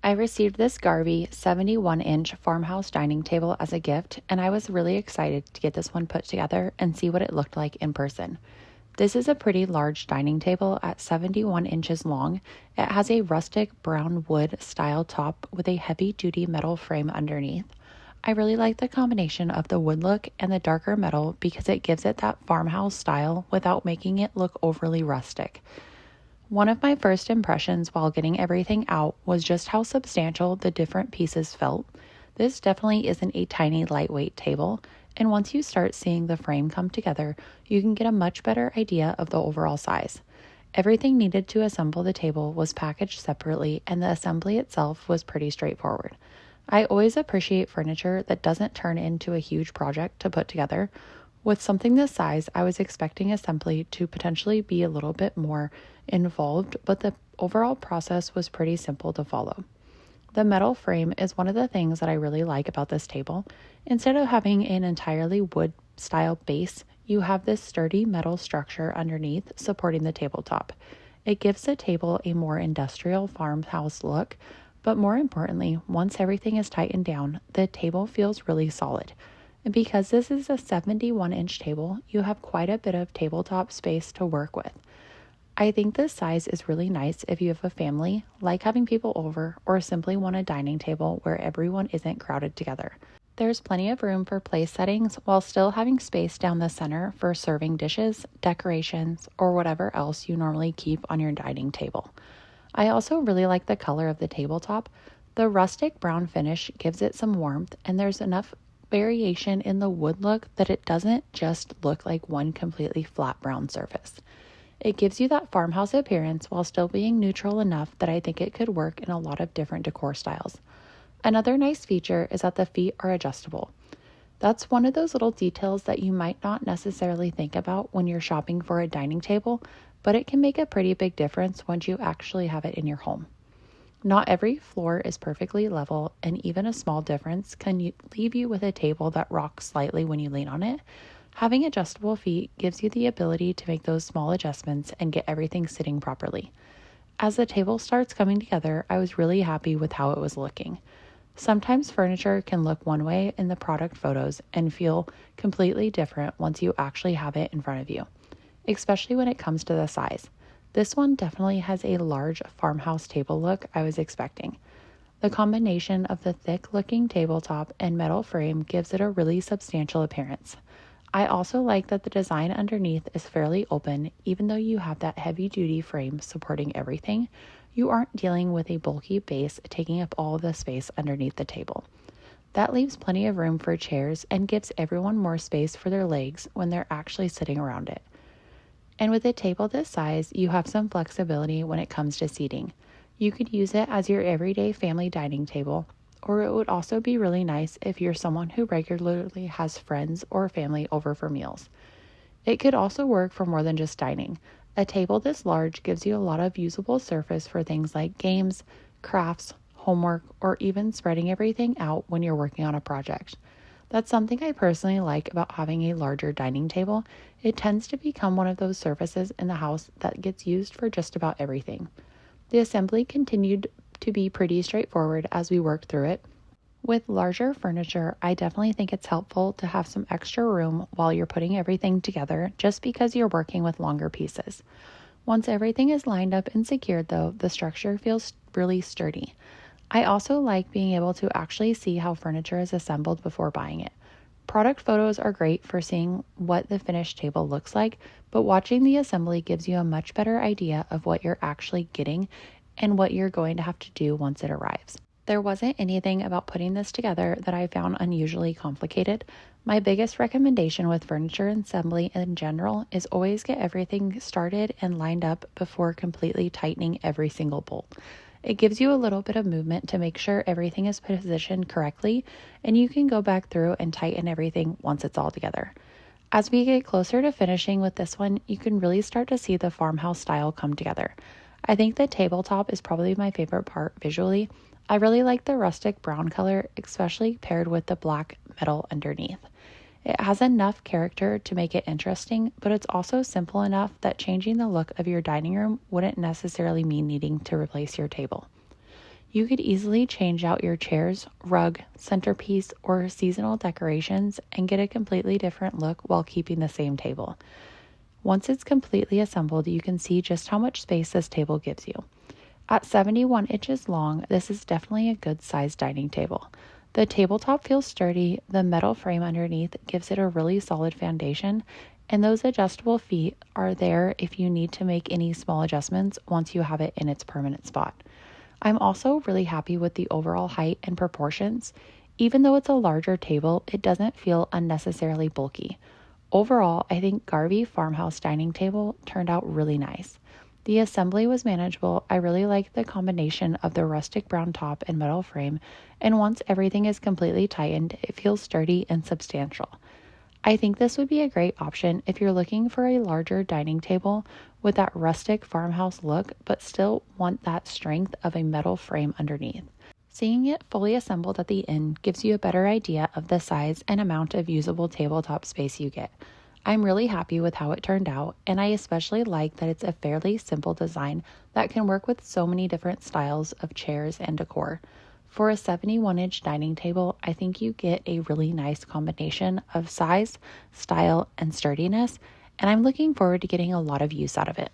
I received this Garvee 71-inch farmhouse dining table as a gift, and I was really excited to get this one put together and see what it looked like in person. This is a pretty large dining table at 71 inches long. It has a rustic brown wood style top with a heavy-duty metal frame underneath. I really like the combination of the wood look and the darker metal because it gives it that farmhouse style without making it look overly rustic. One of my first impressions while getting everything out was just how substantial the different pieces felt. This definitely isn't a tiny, lightweight table, and once you start seeing the frame come together, you can get a much better idea of the overall size. Everything needed to assemble the table was packaged separately, and the assembly itself was pretty straightforward. I always appreciate furniture that doesn't turn into a huge project to put together. With something this size, I was expecting assembly to potentially be a little bit more involved, but the overall process was pretty simple to follow. The metal frame is one of the things that I really like about this table. Instead of having an entirely wood-style base, you have this sturdy metal structure underneath supporting the tabletop. It gives the table a more industrial farmhouse look, but more importantly, once everything is tightened down, the table feels really solid. And because this is a 71-inch table, you have quite a bit of tabletop space to work with. I think this size is really nice if you have a family, like having people over, or simply want a dining table where everyone isn't crowded together. There's plenty of room for place settings while still having space down the center for serving dishes, decorations, or whatever else you normally keep on your dining table. I also really like the color of the tabletop. The rustic brown finish gives it some warmth, and there's enough variation in the wood look that it doesn't just look like one completely flat brown surface. It gives you that farmhouse appearance while still being neutral enough that I think it could work in a lot of different decor styles. Another nice feature is that the feet are adjustable. That's one of those little details that you might not necessarily think about when you're shopping for a dining table, but it can make a pretty big difference once you actually have it in your home. Not every floor is perfectly level, and even a small difference can leave you with a table that rocks slightly when you lean on it. Having adjustable feet gives you the ability to make those small adjustments and get everything sitting properly. As the table starts coming together, I was really happy with how it was looking. Sometimes furniture can look one way in the product photos and feel completely different once you actually have it in front of you, especially when it comes to the size. This one definitely has a large farmhouse table look I was expecting. The combination of the thick-looking tabletop and metal frame gives it a really substantial appearance. I also like that the design underneath is fairly open. Even though you have that heavy-duty frame supporting everything, you aren't dealing with a bulky base taking up all the space underneath the table. That leaves plenty of room for chairs and gives everyone more space for their legs when they're actually sitting around it. And with a table this size, you have some flexibility when it comes to seating. You could use it as your everyday family dining table, or it would also be really nice if you're someone who regularly has friends or family over for meals. It could also work for more than just dining. A table this large gives you a lot of usable surface for things like games, crafts, homework, or even spreading everything out when you're working on a project. That's something I personally like about having a larger dining table. It tends to become one of those surfaces in the house that gets used for just about everything. The assembly continued to be pretty straightforward as we worked through it. With larger furniture, I definitely think it's helpful to have some extra room while you're putting everything together just because you're working with longer pieces. Once everything is lined up and secured though, the structure feels really sturdy. I also like being able to actually see how furniture is assembled before buying it. Product photos are great for seeing what the finished table looks like, but watching the assembly gives you a much better idea of what you're actually getting and what you're going to have to do once it arrives. There wasn't anything about putting this together that I found unusually complicated. My biggest recommendation with furniture assembly in general is always get everything started and lined up before completely tightening every single bolt. It gives you a little bit of movement to make sure everything is positioned correctly, and you can go back through and tighten everything once it's all together. As we get closer to finishing with this one, you can really start to see the farmhouse style come together. I think the tabletop is probably my favorite part visually. I really like the rustic brown color, especially paired with the black metal underneath. It has enough character to make it interesting, but it's also simple enough that changing the look of your dining room wouldn't necessarily mean needing to replace your table. You could easily change out your chairs, rug, centerpiece, or seasonal decorations and get a completely different look while keeping the same table. Once it's completely assembled, you can see just how much space this table gives you. At 71 inches long, this is definitely a good sized dining table. The tabletop feels sturdy, the metal frame underneath gives it a really solid foundation, and those adjustable feet are there if you need to make any small adjustments once you have it in its permanent spot. I'm also really happy with the overall height and proportions. Even though it's a larger table, it doesn't feel unnecessarily bulky. Overall, I think Garvee Farmhouse dining table turned out really nice. The assembly was manageable. I really like the combination of the rustic brown top and metal frame, and once everything is completely tightened, it feels sturdy and substantial. I think this would be a great option if you're looking for a larger dining table with that rustic farmhouse look, but still want that strength of a metal frame underneath. Seeing it fully assembled at the end gives you a better idea of the size and amount of usable tabletop space you get. I'm really happy with how it turned out, and I especially like that it's a fairly simple design that can work with so many different styles of chairs and decor. For a 71-inch dining table, I think you get a really nice combination of size, style, and sturdiness, and I'm looking forward to getting a lot of use out of it.